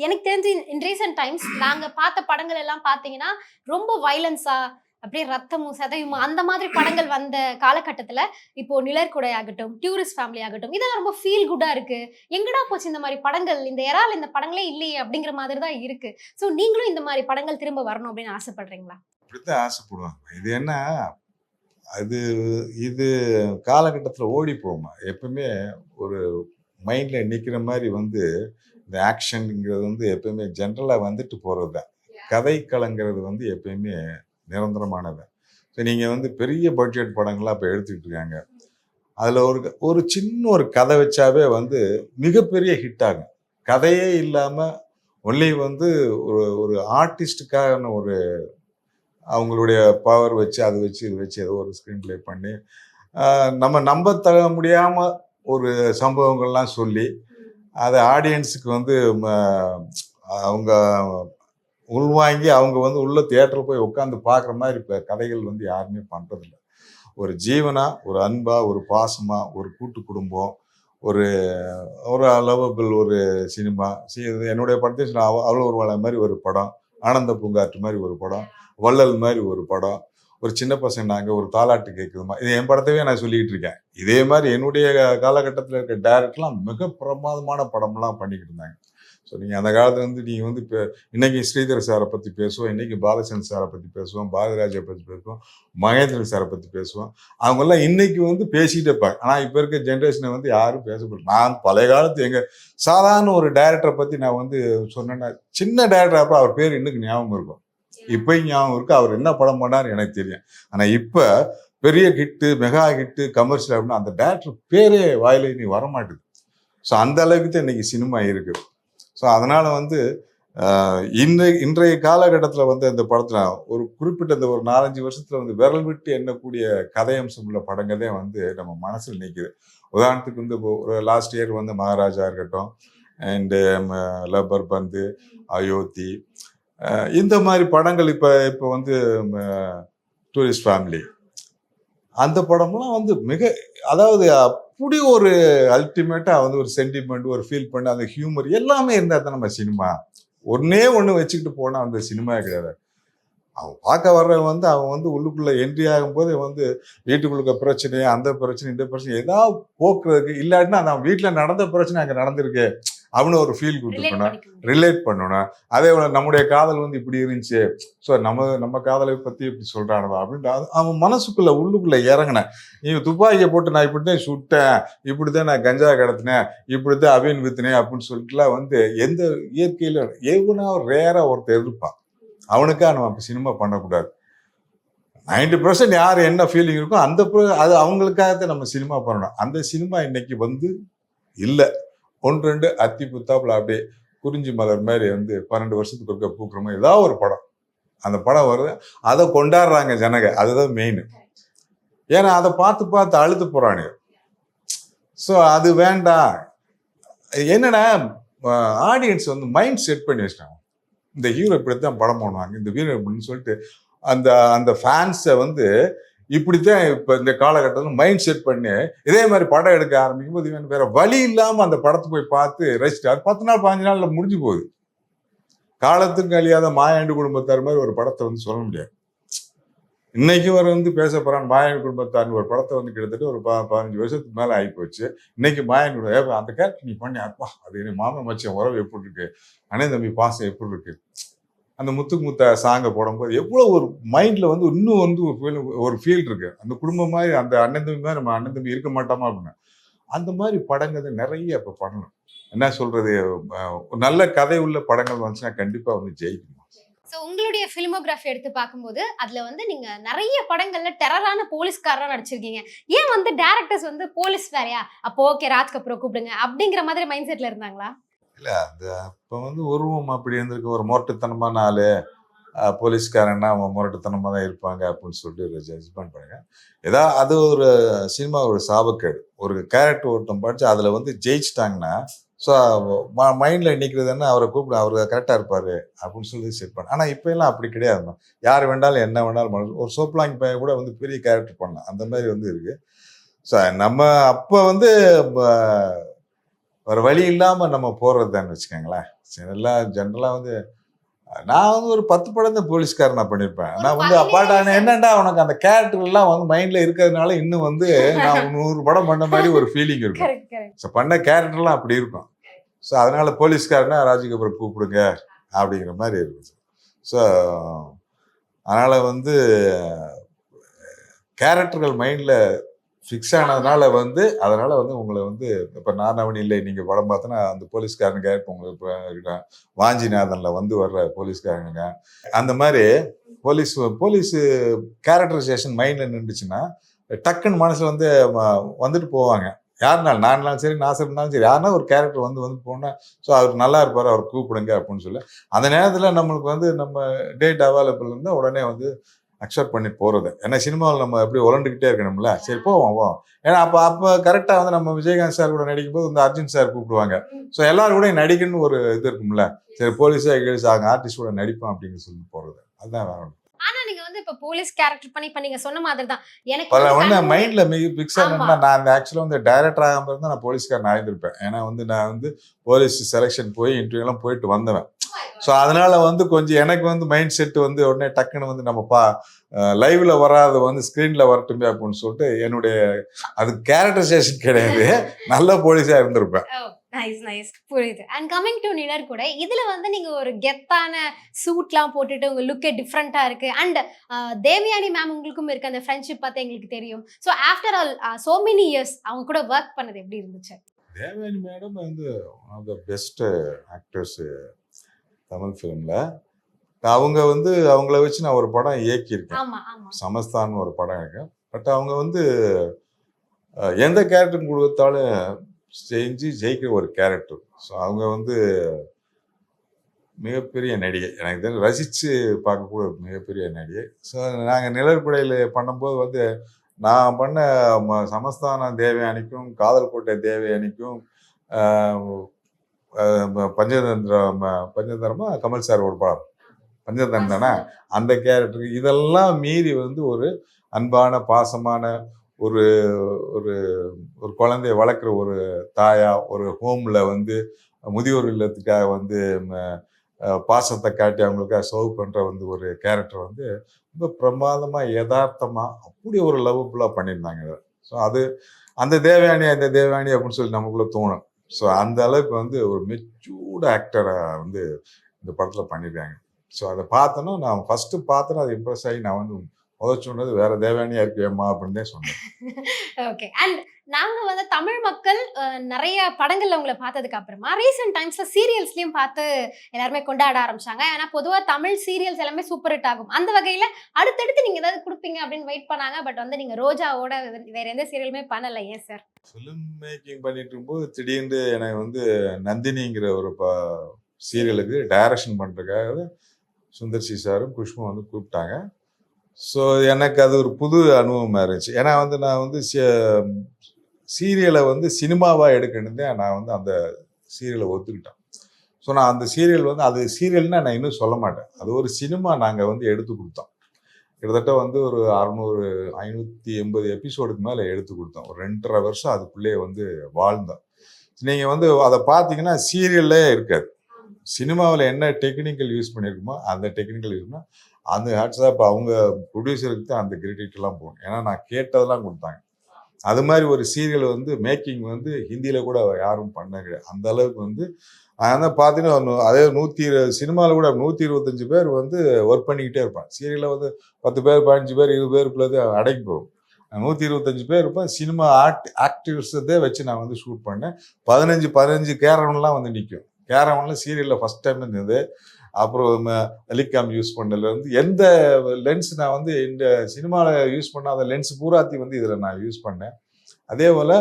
எனக்கு தெரிஞ்சு இன் ரீசன்ட் டைம்ஸ் நாங்க பார்த்த படங்கள் எல்லாம் பார்த்தீங்கன்னா ரொம்ப வயலன்ஸா அப்படியே ரத்தமும் சதையும் அந்த மாதிரி படங்கள் வந்த காலகட்டத்துல இப்போ நிழற்குடை ஆகட்டும், டூரிஸ்ட் ஃபேமிலி ஆகட்டும், இதெல்லாம் ரொம்ப ஃபீல் குட்டா இருக்கு. எங்கடா போச்சு இந்த மாதிரி படங்கள், இந்த எரால இந்த படங்களே இல்லையே அப்படிங்கிற மாதிரி தான் இருக்கு. ஸோ நீங்களும் இந்த மாதிரி படங்கள் திரும்ப வரணும் அப்படின்னு ஆசைப்படுறீங்களா? அப்படித்தான் ஆசைப்படுவாங்க. இது என்ன இது காலகட்டத்தில் ஓடி போகுமா, எப்பவுமே ஒரு மைண்டில் நிற்கிற மாதிரி வந்து இந்த ஆக்ஷனுங்கிறது வந்து எப்பயுமே ஜென்ரலாக வந்துட்டு போகிறது தான். கதைக்களங்கிறது வந்து எப்பயுமே நிரந்தரமானது. ஸோ நீங்கள் வந்து பெரிய பட்ஜெட் படங்களாக இப்போ எடுத்துக்கிட்டு இருக்காங்க. அதில் ஒரு சின்ன ஒரு கதை வச்சாவே வந்து மிகப்பெரிய ஹிட் ஆகும். கதையே இல்லாமல் ஒன்லி வந்து ஒரு ஆர்டிஸ்டுக்கான ஒரு அவங்களுடைய பவர் வச்சு அது வச்சு இது வச்சு ஏதோ ஒரு ஸ்க்ரீன் ப்ளே பண்ணி நம்ம நம்ப தர முடியாமல் ஒரு சம்பவங்கள்லாம் சொல்லி அதை ஆடியன்ஸுக்கு வந்து அவங்க உள்வாங்கி அவங்க வந்து உள்ள தியேட்டரில் போய் உட்காந்து பார்க்குற மாதிரி இப்போ கதைகள் வந்து யாருமே பண்ணுறதில்ல. ஒரு ஜீவனா, ஒரு அன்பா, ஒரு பாசமா, ஒரு கூட்டு குடும்பம், ஒரு லவபிள் ஒரு சினிமா. என்னுடைய படத்தை அவ்வளோ ஒரு வள மாதிரி ஒரு படம், ஆனந்த பூங்காற்று மாதிரி ஒரு படம், வள்ளல் மாதிரி ஒரு படம், ஒரு சின்ன பசங்க நாங்கள் ஒரு தாலாட்டு கேட்குதுமா, இது என் படத்தவே நான் சொல்லிக்கிட்டு இருக்கேன். இதே மாதிரி என்னுடைய காலகட்டத்தில் இருக்க டைரக்டர்லாம் மிக பிரமாதமான படம்லாம் பண்ணிக்கிட்டு இருந்தாங்க. ஸோ நீங்கள் அந்த காலத்துல வந்து நீங்கள் வந்து இப்போ இன்னைக்கு ஸ்ரீதர் சாரை பற்றி பேசுவோம், இன்னைக்கு பாலச்சந்திர சாரை பற்றி பேசுவோம், பாரதிராஜை பற்றி பேசுவோம், மகேந்திரன் சாரை பற்றி பேசுவோம். அவங்கெல்லாம் இன்னைக்கு வந்து பேசிக்கிட்டே இருப்பாங்க. ஆனால் இப்போ இருக்க ஜென்ரேஷனை வந்து யாரும் பேசப்படும். நான் பழைய காலத்து எங்கள் சாதாரண ஒரு டைரக்டரை பற்றி நான் வந்து சொன்னேன்னா, சின்ன டைரக்டர் அவர் பேர் இன்னைக்கு ஞாபகம் இருக்கும், இப்போயும் ஞாபகம் இருக்கு, அவர் என்ன படம் பண்ணார் எனக்கு தெரியும். ஆனால் இப்போ பெரிய ஹிட்டு, மெகா ஹிட்டு, கமர்ஷியல் அப்படின்னா அந்த டைரக்டர் பேரே வாயில நீ வரமாட்டுது. ஸோ அந்த அளவுக்கு தான் இன்னைக்கு சினிமா இருக்குது. ஸோ அதனால வந்து இன்றைய காலகட்டத்தில் வந்து இந்த படத்தில் ஒரு குறிப்பிட்ட இந்த ஒரு 4-5 வருஷத்துல வந்து விரல் விட்டு எண்ணக்கூடிய கதையம்சம் உள்ள படங்கள் தான் வந்து நம்ம மனசில் நிற்குது. உதாரணத்துக்கு வந்து ஒரு லாஸ்ட் இயர் வந்து மகாராஜா இருக்கட்டும், அண்டு லப்பர் பந்து, அயோத்தி, இந்த மாதிரி படங்கள் இப்போ வந்து டூரிஸ்ட் ஃபேமிலி, அந்த படம்லாம் வந்து அதாவது அப்படி ஒரு அல்டிமேட்டாக வந்து ஒரு சென்டிமெண்ட், ஒரு ஃபீல் பண்ண அந்த ஹியூமர் எல்லாமே இருந்தால் தான் நம்ம சினிமா. ஒன்று வச்சுக்கிட்டு போனால் அந்த சினிமா கிடையாது. அவன் பார்க்க வர்றவன் வந்து அவன் வந்து உள்ளுக்குள்ளே என்ட்ரி ஆகும்போது வந்து வீட்டுக்குள்ள பிரச்சனை, அந்த பிரச்சனை, இந்த பிரச்சனை ஏதாவது போக்குறதுக்கு, இல்லாட்டினா அந்த வீட்டில் நடந்த பிரச்சனை அங்கே நடந்திருக்கு அப்படின்னு ஒரு ஃபீல் கொடுத்துக்கணும், ரிலேட் பண்ணணும். அதே போல நம்முடைய காதல் வந்து இப்படி இருந்துச்சு, ஸோ நம்ம காதலை பற்றி இப்படி சொல்கிறானவா அப்படின்ட்டு அவன் மனசுக்குள்ளே உள்ளுக்குள்ளே இறங்கினேன். நீ துப்பாக்கியை போட்டு நான் இப்படி தான் சுட்டேன், இப்படி தான் நான் கஞ்சா கடத்தினேன், இப்படி தான் அவின் வித்துனேன் அப்படின்னு சொல்லிட்டுலாம் வந்து எந்த இயற்கையில் எவனா ரேராக ஒருத்தர் இருப்பான். அவனுக்காக நம்ம இப்போ சினிமா பண்ணக்கூடாது. 90% யார் என்ன ஃபீலிங் இருக்கோ அது அவங்களுக்காகத்தான் நம்ம சினிமா பண்ணணும். அந்த சினிமா இன்னைக்கு வந்து இல்லை. 1-2 அத்தி புத்தாப்புல அப்படியே குறிஞ்சி மலர் மாதிரி வந்து 12 வருஷத்துக்கு ஒருக்க பூக்குற மாதிரி ஏதாவது ஒரு படம், அந்த படம் வருது, அதை கொண்டாடுறாங்க ஜனங்க. அதுதான் மெயின். ஏன்னா அதை பார்த்து அழுத்து போறானுங்க. ஸோ அது வேண்டாம். என்னன்னா ஆடியன்ஸ் வந்து மைண்ட் செட் பண்ணி வச்சிட்டாங்க. இந்த ஹீரோ இப்படித்தான் படம் பண்ணுவாங்க, இந்த ஹீரோ இப்படின்னு சொல்லிட்டு அந்த ஃபேன்ஸை வந்து இப்படித்தான் இப்போ இந்த காலகட்டத்தில் மைண்ட் செட் பண்ணி இதே மாதிரி படம் எடுக்க ஆரம்பிக்கும் போது இவன் வேற வழி இல்லாமல் அந்த படத்தை போய் பார்த்து ரசிச்சார். 10 நாள் 15 நாள்ல முடிஞ்சு போகுது. காலத்துக்கு அழியாத மாயாண்டு குடும்பத்தார் மாதிரி ஒரு படத்தை வந்து சொல்ல முடியாது. இன்னைக்கு வர வந்து பேச போறான் மாயாண்டு குடும்பத்தார்னு ஒரு படத்தை வந்து கிட்டத்தட்ட ஒரு 15 வருஷத்துக்கு மேலே ஆகி போச்சு. இன்னைக்கு மாயாண்டு அந்த கேரக்டர் நீ பண்ணி அப்பா அது மாமன் மச்சான் உறவு எப்படி இருக்கு, அண்ணன் தம்பி பாசம் எப்படி இருக்கு, அந்த முத்துக்கு முத்த சாங்கை போடும்போது எவ்வளோ ஒரு மைண்டில் வந்து இன்னும் வந்து ஒரு ஃபீல் இருக்கு. அந்த குடும்பம் மாதிரி அந்த அண்ணன் தம்பி மாதிரி நம்ம அண்ணன் தம்பி இருக்க மாட்டோமா அப்படின்னு அந்த மாதிரி படங்கள் நிறைய இப்போ பண்ணணும். என்ன சொல்றது, நல்ல கதை உள்ள படங்கள் வந்துச்சுன்னா கண்டிப்பாக வந்து ஜெயிக்கணும். ஸோ உங்களுடைய ஃபிலிமோகிராஃபி எடுத்து பார்க்கும்போது அதுல வந்து நீங்க நிறைய படங்கள்ல டெரரான போலீஸ்காரரா நடிச்சிருக்கீங்க. ஏன் வந்து டேரக்டர்ஸ் வந்து போலீஸ் வேறையா, அப்போ ஓகே ராஜ் கபூரை கூப்பிடுங்க அப்படிங்கிற மாதிரி மைண்ட் செட்ல இருந்தாங்களா? இல்லை, அந்த அப்போ வந்து உருவம் அப்படி இருந்திருக்கு. ஒரு முரட்டுத்தனமான ஆளு, போலீஸ்காரன்னா அவன் முரட்டுத்தனமாக தான் இருப்பாங்க அப்படின்னு சொல்லிட்டு ஜட்ஜ்மெண்ட் பண்ணுங்க. ஏதாவது அது ஒரு சினிமா ஒரு சாபக்கேடு. ஒரு கேரக்டர் ஒருத்தன் படித்து அதில் வந்து ஜெயிச்சிட்டாங்கன்னா ஸோ மைண்டில் நிற்கிறது என்ன, அவரை கூப்பிடு, அவர் கரெக்டாக இருப்பார் அப்படின்னு சொல்லி செட் பண்ண. ஆனால் இப்போ எல்லாம் அப்படி கிடையாது. யார் வேண்டாலும் என்ன வேணாலும் பண்ணலாம். ஒரு சோப்லாங் பையன் கூட வந்து பெரிய கேரக்டர் பண்ணலாம், அந்த மாதிரி வந்து இருக்குது. ஸோ நம்ம அப்போ வந்து ஒரு வழி இல்லாமல் நம்ம போடுறதுதான்னு வச்சுக்கோங்களேன். எல்லாம் ஜென்ரலாக வந்து நான் வந்து ஒரு 10 படம் தான் போலீஸ்காரன் நான் பண்ணியிருப்பேன். நான் வந்து அப்பாட்டா என்னண்டா உனக்கு அந்த கேரக்டர்லாம் வந்து மைண்டில் இருக்கிறதுனால இன்னும் வந்து நான் 100 படம் பண்ண மாதிரி ஒரு ஃபீலிங் இருக்கும். ஸோ பண்ண கேரக்டர்லாம் அப்படி இருக்கும். ஸோ அதனால போலீஸ்காரனா ராஜ் கபூரை கூப்பிடுங்க அப்படிங்கிற மாதிரி இருக்கும். ஸோ அதனால் வந்து கேரக்டர்கள் மைண்டில் ஃபிக்ஸ் ஆனதுனால வந்து அதனால் வந்து உங்களை வந்து இப்போ நான் அவன் இல்லை நீங்கள் படம் பார்த்தோன்னா அந்த போலீஸ்காரன் கேரக்டர் உங்களுக்கு இப்போ வாஞ்சிநாதனில் வந்து வர்ற போலீஸ்காரனுங்க அந்த மாதிரி போலீஸு கேரக்டரைசேஷன் மைண்டில் நின்றுச்சுன்னா டக்குன்னு மனசில் வந்து வந்துட்டு போவாங்க. யாருனாலும் நானாலும் சரி, நாசர் இருந்தாலும் சரி, யாருனா ஒரு கேரக்டர் வந்து போனால் ஸோ அவர் நல்லா இருப்பார், அவர் கூப்பிடுங்க அப்படின்னு சொல்லி அந்த நேரத்தில் நம்மளுக்கு வந்து நம்ம டேட் அவைலபிள் இருந்தால் உடனே வந்து அக்செப்ட் பண்ணி போகிறது. ஏன்னா சினிமாவில் நம்ம எப்படி உழண்டுக்கிட்டே இருக்கணும்ல, சரி போவோம். ஏன்னா அப்போ கரெக்டாக வந்து நம்ம விஜயகாந்த் சார் கூட நடிக்கும்போது வந்து அர்ஜுன் சார் கூப்பிடுவாங்க. ஸோ எல்லாரும் கூட நடிக்கணும்னு ஒரு இது இருக்கும்ல, சரி போலீஸாக கேள்வி ஆகும் ஆர்டிஸ்ட் கூட நடிப்போம் அப்படின்னு சொல்லி போகிறது. அதுதான் வேணும். ஆனா நீங்க வந்து இப்ப போலீஸ் கேரக்டர் பண்ணி நீங்க சொன்ன மாதிரி தான் எனக்கு வந்து மைண்ட்ல மிக பிக்ஸ் ஆனா நான் ஆக்சுவலா வந்து டைரக்டர் ஆகாம இருந்தா நான் போலீஸ்காரன் ஆயிருந்திருப்பேன். ஏன்னா வந்து நான் வந்து போலீஸ் செலெக்ஷன் போய் இன்டர்வியூ எல்லாம் போயிட்டு வந்தவன். ஸோ அதனால வந்து கொஞ்சம் எனக்கு வந்து மைண்ட் செட் வந்து உடனே டக்குன்னு வந்து நம்ம லைவ்ல வராத வந்து ஸ்கிரீன்ல வரட்டுமே அப்படின்னு சொல்லிட்டு என்னுடைய அது கேரக்டரைசேஷன் கிடையாது, நல்ல போலீஸா இருந்திருப்பேன். நைஸ் நைஸ் புரியுது. அண்ட் கமிங் டு நிழற் கூட இதுல வந்து நீங்க ஒரு கெத்தான சூட்லாம் போட்டுட்டு உங்க லுக்கே டிஃப்ரெண்டா இருக்கு. அண்ட் தேவயானி மேம் உங்களுக்கும் இருக்கு அந்த ஃப்ரெண்ட்ஷிப் பார்த்து எங்களுக்கு தெரியும். So after all so many years அவங்க கூட ஒர்க் பண்ணது எப்படி இருந்துச்சு? தேவயானி மேடம் வந்து one of the best actors Tamil ஃபிலிமில். அவங்க வந்து அவங்கள வச்சு நான் ஒரு படம் இயக்கியிருக்கேன். ஆமா ஆமா. சமஸ்தான்னு ஒரு படம் இருக்கு. பட் அவங்க வந்து எந்த கேரக்டர் கொடுத்தாலும் செஞ்சு ஜெயிக்கிற ஒரு கேரக்டர். ஸோ அவங்க வந்து மிகப்பெரிய நடிகை. எனக்கு தெரிஞ்சு ரசித்து பார்க்கக்கூடிய ஒரு மிகப்பெரிய நடிகை. ஸோ நாங்கள் நிழற்படையில் பண்ணும்போது வந்து நான் பண்ண சமஸ்தான தேவயானிக்கும் காதல் கோட்டை தேவயானிக்கும் பஞ்சதந்திரமா கமல் சார் ஒரு படம் பஞ்சதந்திரம் தானே, அந்த கேரக்டருக்கு இதெல்லாம் மீறி வந்து ஒரு அன்பான பாசமான ஒரு ஒரு ஒரு குழந்தைய வளர்க்குற ஒரு தாயா, ஒரு ஹோமில் வந்து முதியோர் இல்லத்துக்காக வந்து பாசத்தை காட்டி அவங்களுக்காக சர்வ் பண்ணுற வந்து ஒரு கேரக்டர் வந்து ரொம்ப பிரமாதமாக யதார்த்தமாக அப்படி ஒரு லவ்ஃபுல்லாக பண்ணியிருந்தாங்க. ஸோ அது அந்த தேவயானி அப்படின்னு சொல்லி நமக்குள்ளே தோணும். ஸோ அந்த அளவுக்கு வந்து ஒரு மெச்சூர்டு ஆக்டரை வந்து இந்த படத்தில் பண்ணியிருக்காங்க. ஸோ அதை பார்த்தோன்னா நான் ஃபஸ்ட்டு பார்த்தோன்னா அது இம்ப்ரெஸ் ஆகி நான் வந்து சொன்னது வேற தேவயானியா இருக்குவேம்மா அப்படின்னு தான் சொன்னேன். ஓகே. அண்ட் நாங்க வந்து தமிழ் மக்கள் நிறைய படங்கள்ல உங்களை பார்த்ததுக்கு அப்புறமா ரீசெண்ட் டைம்ஸ்ல சீரியல்ஸ்லயும் பார்த்து எல்லாருமே கொண்டாட ஆரம்பிச்சாங்க. ஏன்னா பொதுவா தமிழ் சீரியல்ஸ் எல்லாமே சூப்பர் ஹிட் ஆகும். அந்த வகையில அடுத்தடுத்து நீங்க ஏதாவது கொடுப்பீங்க அப்படின்னு வெயிட் பண்ணாங்க. பட் வந்து நீங்க ரோஜாவோட வேற எந்த சீரியலுமே பண்ணல. ஏன் சார்? ஃபிலிம் மேக்கிங் பண்ணிட்டு இருக்கும்போது திடீர்னு எனக்கு வந்து நந்தினிங்கிற ஒரு சீரியலுக்கு டைரக்ஷன் பண்ணுறதுக்காக சுந்தர் சி சாரும் குஷ்பு வந்து கூப்பிட்டாங்க. ஸோ எனக்கு அது ஒரு புது அனுபவமாக இருந்துச்சு. ஏன்னா வந்து நான் வந்து சீரியலை வந்து சினிமாவாக எடுக்கணுன்னு தான் நான் வந்து அந்த சீரியலை ஒத்துக்கிட்டேன். ஸோ நான் அந்த சீரியல் வந்து அது சீரியல்னா நான் இன்னும் சொல்ல மாட்டேன், அது ஒரு சினிமா நாங்கள் வந்து எடுத்து கொடுத்தோம். கிட்டத்தட்ட வந்து ஒரு 580 எபிசோடுக்கு மேலே எடுத்து கொடுத்தோம். ஒரு 2.5 வருஷம் அதுக்குள்ளேயே வந்து வாழ்ந்தோம். நீங்கள் வந்து அதை பார்த்தீங்கன்னா சீரியல்லே இருக்காது. சினிமாவில் என்ன டெக்னிக்கல் யூஸ் பண்ணியிருக்குமோ அந்த டெக்னிக்கல் யூஸ் பண்ணால் அந்த வாட்ஸ்அப் அவங்க ப்ரொடியூசருக்கு தான் அந்த கிரெடிட்லாம் போகணும். ஏன்னா நான் கேட்டதெல்லாம் கொடுத்தாங்க. அது மாதிரி ஒரு சீரியல் வந்து மேக்கிங் வந்து ஹிந்தியில் கூட யாரும் பண்ண கிடையாது. அந்த அளவுக்கு வந்து நான் தான் பார்த்தீங்கன்னா அதே 120 சினிமாவில் கூட 125 பேர் வந்து ஒர்க் பண்ணிக்கிட்டே இருப்பான். சீரியலில் வந்து 10 பேர் 15 பேர் 20 பேருக்குள்ளதே அடங்கி போகும். 125 பேர் இருப்பேன். சினிமா ஆக்டிவ்ஸதே வச்சு நான் வந்து ஷூட் பண்ணேன். 15 கேரவன்லாம் வந்து நிற்கும். கேரவன்லாம் சீரியலில் ஃபஸ்ட் டைம் இருந்தது. அப்புறம் ஹெலிகாம் யூஸ் பண்ணலேருந்து எந்த லென்ஸ் நான் வந்து இந்த சினிமாவில் யூஸ் பண்ணாத லென்ஸ் பூராத்தி வந்து இதில் நான் யூஸ் பண்ணேன். அதே போல்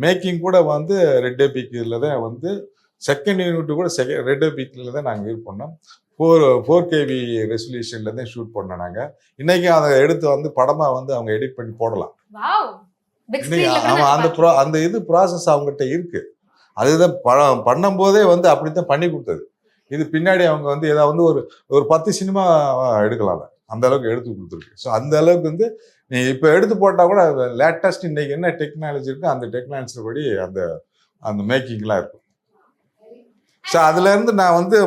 மேக்கிங் கூட வந்து ரெட் எபிக்கில் தான் வந்து செகண்ட் யூனிட்டு கூட ரெட் எபிக்கில் தான் நாங்கள் யூஸ் பண்ணோம். 4K ரெசல்யூஷனில் தான் ஷூட் பண்ணோம் நாங்கள். இன்றைக்கி அதை எடுத்து வந்து படமாக வந்து அவங்க எடிட் பண்ணி போடலாம். அந்த இது ப்ராசஸ் அவங்ககிட்ட இருக்குது. அதுதான் படம் பண்ணும்போதே வந்து அப்படி தான் பண்ணி கொடுத்தது. இது பின்னாடி அவங்க வந்து ஏதாவது வந்து ஒரு 10 சினிமா எடுக்கலாம், அந்த அளவுக்கு எடுத்து கொடுத்துருக்கு. ஸோ அந்த அளவுக்கு வந்து நீ இப்போ எடுத்து போட்டால் கூட லேட்டஸ்ட் இன்றைக்கி என்ன டெக்னாலஜி இருக்கோ அந்த டெக்னாலஜி படி அந்த மேக்கிங்லாம் இருக்கும். ஸோ அதுலேருந்து நான் வந்து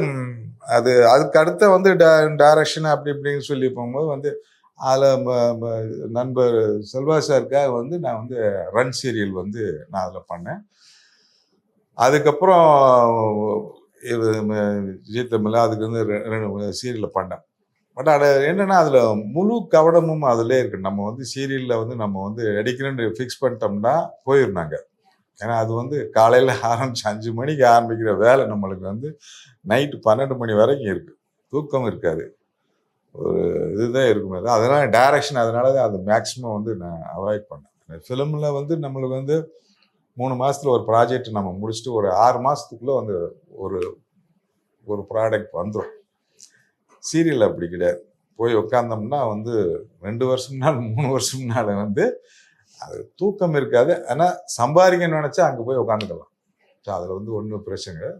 அதுக்கு அடுத்த வந்து டைரக்ஷன் அப்படி இப்படின்னு சொல்லி போகும்போது வந்து அதில் நண்பர் செல்வா சாருக்காக வந்து நான் வந்து ரன் சீரியல் வந்து நான் அதில் பண்ணேன். அதுக்கப்புறம் இது ஜி தமிழ் அதுக்கு வந்து 2 சீரியலில் பண்ணேன். பட் அது என்னென்னா அதில் முழு கவனமும் அதிலே இருக்குது. நம்ம வந்து சீரியலில் வந்து நம்ம வந்து எடுக்கணுன்னு ஃபிக்ஸ் பண்ணிட்டோம்னா போயிருந்தாங்க. ஏன்னா அது வந்து காலையில் ஆரம்பித்து 5 மணிக்கு ஆரம்பிக்கிற வேலை நம்மளுக்கு வந்து நைட்டு 12 மணி வரைக்கும் இருக்குது. தூக்கம் இருக்காது, ஒரு இதுதான் இருக்குமே. அதனால் டைரக்ஷன் அதனால தான் அது மேக்ஸிமம் வந்து நான் அவாய்ட் பண்ணேன். ஃபிலிமில் வந்து நம்மளுக்கு வந்து 3 மாதத்தில் ஒரு ப்ராஜெக்ட் நம்ம முடிச்சுட்டு ஒரு 6 மாதத்துக்குள்ளே வந்து ஒரு ப்ராடக்ட் வந்துடும். சீரியல் அப்படி கிடையாது. போய் உட்காந்தோம்னா வந்து 2 வருஷம்னாலும் 3 வருஷம்னாலும் வந்து அது தூக்கம் இருக்காது. ஆனால் சம்பாதிக்கணும்னு நினச்சா அங்கே போய் உட்காந்துக்கலாம். ஸோ அதில் வந்து ஒன்றும் பிரச்சனை.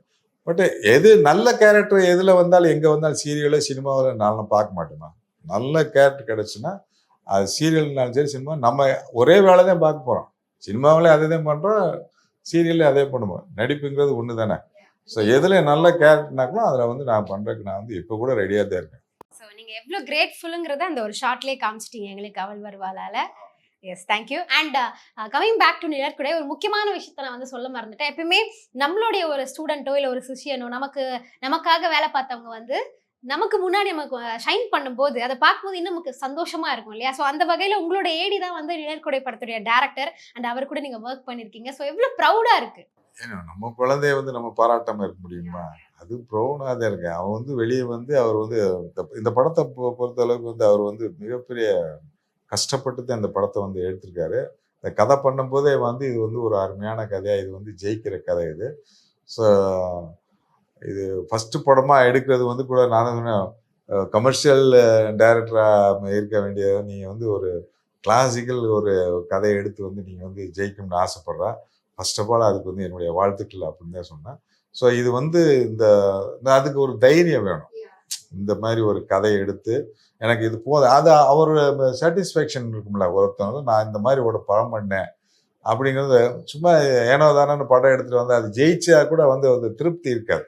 பட் எது நல்ல கேரக்டர் எதில் வந்தாலும் எங்கே வந்தாலும் சீரியலோ சினிமாவில் நான் பார்க்க மாட்டேமா. நல்ல கேரக்டர் கிடச்சுன்னா அது சீரியல்னாலும் சரி சினிமா நம்ம ஒரே வேலை தான் பார்க்க போகிறோம். சினிமாவிலே அதே தான் பண்ணுறோம், சீரியல்லே அதே பண்ணுவோம். நடிப்புங்கிறது ஒன்று தானே. ஸோ எதில் நல்ல கேரக்டர்னாலும் அதில் வந்து நான் பண்ணுறதுக்கு நான் வந்து இப்போ கூட ரெடியாக தான் இருக்கேன். ஸோ நீங்கள் எவ்வளோ கிரேட்ஃபுல்லுங்கிறத அந்த ஒரு ஷார்ட்லேயே காமிச்சிட்டீங்க எங்களுக்கு அவள் வருவாளால். Yes, thank you. And coming back to நிழற்குடை, ஒரு முக்கியமான விஷயத்த நான் வந்து சொல்ல மறந்துட்டேன். எப்பயுமே நம்மளுடைய ஒரு ஸ்டூடெண்ட்டோ இல்லை ஒரு சிஷியனோ நமக்காக வேலை பார்த்தவங்க வந்து நமக்கு முன்னாடி நமக்கு ஷைன் பண்ணும்போது அதை பார்க்கும்போது இன்னும் நமக்கு சந்தோஷமா இருக்கும் இல்லையா? ஸோ அந்த வகையில் உங்களோட ஏடி தான் வந்து நிழற்குடை படத்துடைய டேரக்டர் அண்ட் அவர் கூட நீங்கள் ஒர்க் பண்ணியிருக்கீங்க. ஸோ எவ்வளோ ப்ரௌடாக இருக்கு. ஏன்னா நம்ம குழந்தைய வந்து நம்ம பாராட்டாமல் இருக்க முடியுமா? அது ப்ரௌடாக தான் இருக்கேன். அவன் வந்து வெளியே வந்து அவர் வந்து இந்த படத்தை பொறுத்த அளவுக்கு வந்து அவர் வந்து மிகப்பெரிய கஷ்டப்பட்டு தான் இந்த படத்தை வந்து எடுத்திருக்காரு. இந்த கதை பண்ணும்போதே வந்து இது வந்து ஒரு அருமையான கதையாக, இது வந்து ஜெயிக்கிற கதை இது. ஸோ இது ஃபஸ்ட்டு படமாக எடுக்கிறது வந்து கூட நான் கமர்ஷியல் டைரக்டராக இருக்க வேண்டிய நீங்கள் வந்து ஒரு கிளாசிக்கல் ஒரு கதையை எடுத்து வந்து நீங்கள் வந்து ஜெயிக்கணும்னு ஆசைப்பட்றா. ஃபர்ஸ்ட் ஆஃப் ஆல் அதுக்கு வந்து என்னுடைய வாழ்த்துக்கள் அப்படின்னு தான் சொன்னேன். ஸோ இது வந்து அதுக்கு ஒரு தைரியம் வேணும். இந்த மாதிரி ஒரு கதையை எடுத்து எனக்கு இது போதும், அது அவர் சாட்டிஸ்ஃபேக்ஷன் இருக்கும்ல ஒருத்தவங்க, நான் இந்த மாதிரி ஒரு படம் பண்ணேன் அப்படிங்கிறது சும்மா ஏனோ தானே படம் எடுத்துகிட்டு வந்து அது ஜெயிச்சா கூட வந்து அது திருப்தி இருக்காது.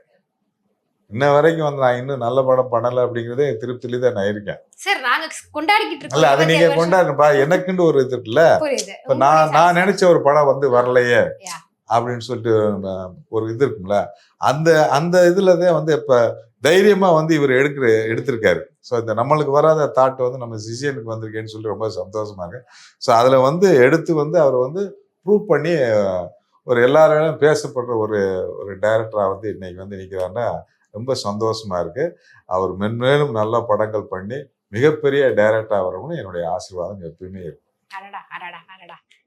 இன்ன வரைக்கும் வந்து நான் இன்னும் நல்ல படம் பண்ணலை அப்படிங்கிறதே திருப்தியிலே தான் நான் இருக்கேன். சார் நாங்க கொண்டாடிக்கிட்டு இருக்கோம். இல்ல அதை நீங்க கொண்டாடுப்பா, எனக்குன்னு ஒரு இது இருக்குல்ல. இப்ப நான் நினைச்ச ஒரு படம் வந்து வரலையே அப்படின்னு சொல்லிட்டு ஒரு இது இருக்கும்ல, அந்த இதுலதான் வந்து இப்ப தைரியமா வந்து இவர் எடுத்திருக்காரு. ஸோ இந்த நம்மளுக்கு வராத தாட் வந்து நம்ம சிஷியனுக்கு வந்திருக்கேன்னு சொல்லி ரொம்ப சந்தோஷமா இருக்கு. ஸோ அதுல வந்து எடுத்து வந்து அவர் வந்து ப்ரூவ் பண்ணி ஒரு எல்லாரும் பேசப்படுற ஒரு டைரக்டரா வந்து இன்னைக்கு வந்து நிற்கிறாருன்னா ரொம்ப சந்தோஷமா இருக்கு. அவர் மென்மேலும் நல்ல படங்கள் பண்ணி மிகப்பெரிய டைரக்டரா வரணும்னு என்னுடைய ஆசீர்வாதம் எப்பயுமே இருக்கும்.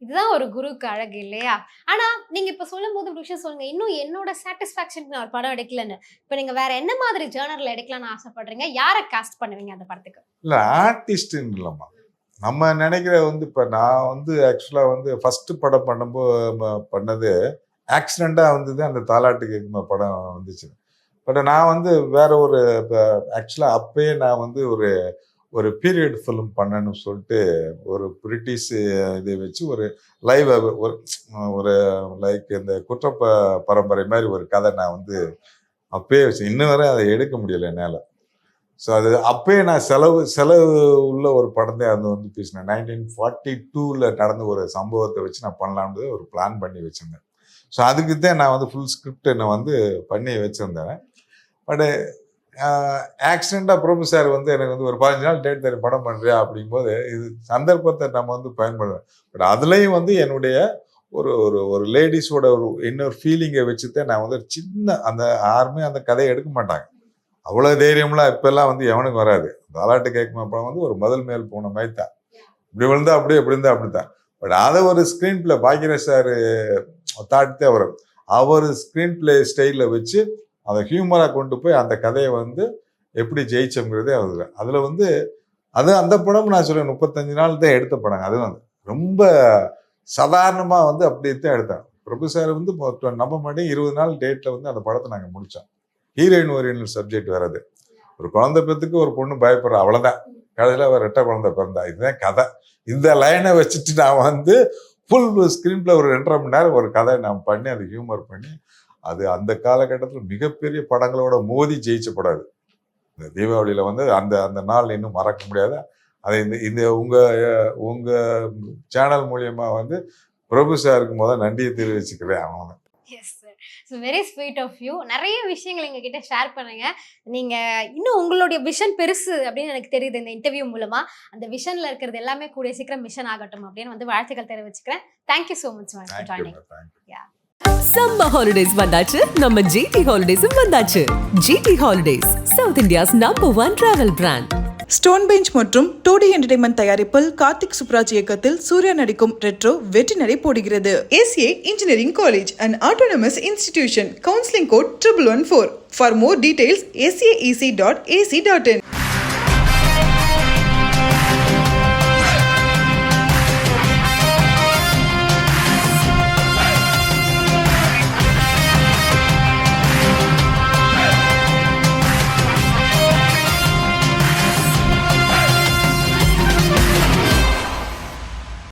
இதுதான் ஒரு குருக்கு அழகு இல்லையா? ஆனா நீங்க இப்ப சொல்லும் போது ஒரு விஷயம் சொல்லுங்க, இன்னும் என்னோட சாட்டிஸ்பாக்சனுக்கு நான் ஒரு படம் எடுக்கலன்னு. இப்ப நீங்க வேற என்ன மாதிரி ஜேர்னர்ல எடுக்கலாம்னு ஆசைப்படுறீங்க? யாரை காஸ்ட் பண்ணுவீங்க அந்த படத்துக்கு? இல்ல ஆர்டிஸ்ட்ன்னு இல்லம்மா, நம்ம நினைக்கிற வந்து இப்ப நான் வந்து ஆக்சுவலா வந்து ஃபர்ஸ்ட் படம் பண்ணது ஆக்சிடென்டா வந்தது அந்த தாலாட்டு கேட்கும் படம் வந்துச்சு. பட் நான் வந்து வேற ஒரு ஆக்சுவலா அப்பயே நான் வந்து ஒரு பீரியட் ஃபிலிம் பண்ணணும்னு சொல்லிட்டு ஒரு பிரிட்டிஷ் இதை வச்சு ஒரு லைவ் ஒரு லைக் இந்த குற்ற பரம்பரை மாதிரி ஒரு கதை நான் வந்து அப்பயே வச்சு இன்னும் வரை அதை எடுக்க முடியலை என்னால். ஸோ அது அப்பயே நான் செலவு உள்ள ஒரு படத்தை அது வந்து பேசினேன். 1942 நடந்த ஒரு சம்பவத்தை வச்சு நான் பண்ணலான்னு ஒரு பிளான் பண்ணி வச்சுருந்தேன். ஸோ அதுக்கு தான் நான் வந்து ஃபுல் ஸ்கிரிப்ட் நான் வந்து பண்ணி வச்சுருந்தேன். பட் ஆக்சிடென்ட்டாக பிரபு சார் வந்து எனக்கு வந்து ஒரு 15 நாள் டேட் தர படம் பண்ணுறியா அப்படிங்கும்போது இது சந்தர்ப்பத்தை நம்ம வந்து பயன்படுறோம். பட் அதுலேயும் வந்து என்னுடைய ஒரு லேடிஸோட ஒரு இன்னொரு ஃபீலிங்கை வச்சுதான் நான் வந்து சின்ன அந்த யாருமே அந்த கதையை எடுக்க மாட்டாங்க. அவ்வளோ தைரியம்லாம் இப்போல்லாம் வந்து எவனுக்கு வராது. தாலாட்டு கேட்குமா படம் வந்து ஒரு முதல் மேல் போன மாதிரி தான், இப்படி விழுந்தா அப்படியே இப்படி இருந்தால் அப்படி தான். பட் அதை ஒரு ஸ்க்ரீன் பிளே பாக்கியராஜ் சார் தாட்டித்தே அவர் ஸ்க்ரீன் பிளே ஸ்டைலில் வச்சு அதை ஹியூமராக கொண்டு போய் அந்த கதையை வந்து எப்படி ஜெயிச்சோங்கிறதே அதில் வந்து அந்த படம் நான் சொல்லுவேன் 35 நாள் தான் எடுத்த படம். அது வந்து ரொம்ப சாதாரணமாக வந்து அப்படியே தான் எடுத்தேன். பிரபு சார் வந்து நம்ப மாட்டேன் 20 நாள் டேட்டில் வந்து அந்த படத்தை நாங்கள் முடித்தோம். ஹீரோயின் ஓரியன்டல் சப்ஜெக்ட் வர்றது, ஒரு குழந்தை பெற்றுக்கு ஒரு பொண்ணு பயப்படுற, அவ்வளோதான். கடைசியில் அவர் 2 குழந்தை பிறந்தா, இதுதான் கதை. இந்த லைனை வச்சுட்டு நான் வந்து ஃபுல் ஸ்க்ரீன்ல ஒரு 2.5 மணி நேரம் ஒரு கதை நான் பண்ணி அது ஹியூமர் பண்ணி அது அந்த காலகட்டத்தில் மிகப்பெரிய படங்களோட மோதி ஜெயிச்ச படாது. இந்த தீபாவளியில் வந்து அந்த நாள் இன்னும் மறக்க முடியாத. அதை இந்த உங்க சேனல் மூலியமா வந்து பிரபு சாருக்கு நன்றியை தெரிவிச்சுக்கிறேன். அவங்க so very sweet of you. நிறைய விஷயங்கள் எங்ககிட்ட ஷேர் பண்ணுங்க. நீங்கள் இன்னும் உங்களுடைய விஷன் பெருசு அப்படின்னு எனக்கு தெரியுது இந்த இன்டர்வியூ மூலமாக. அந்த விஷனில் இருக்கிறது எல்லாமே கூடிய சீக்கிரம் மிஷன் ஆகட்டும் அப்படின்னு வந்து வாழ்த்துக்கள் தெரிவிச்சுக்கிறேன். Thank you so much for joining. Summer holidays வந்தாச்சு, நம்ம ஜிடி ஹாலிடேஸும் வந்தாச்சு. GD holidays, south India's number 1 travel brand. Stone bench மற்றும் 2D என்டர்டைன்மெண்ட் தயாரிப்பில் கார்த்திக் சுப்ராஜ் இயக்கத்தில் சூர்யா நடிக்கும் ரெட்ரோ வெற்றி நடை போடுகிறது. ACA engineering college and autonomous institution. Counselling code 1114. For more details, acaec.ac.in.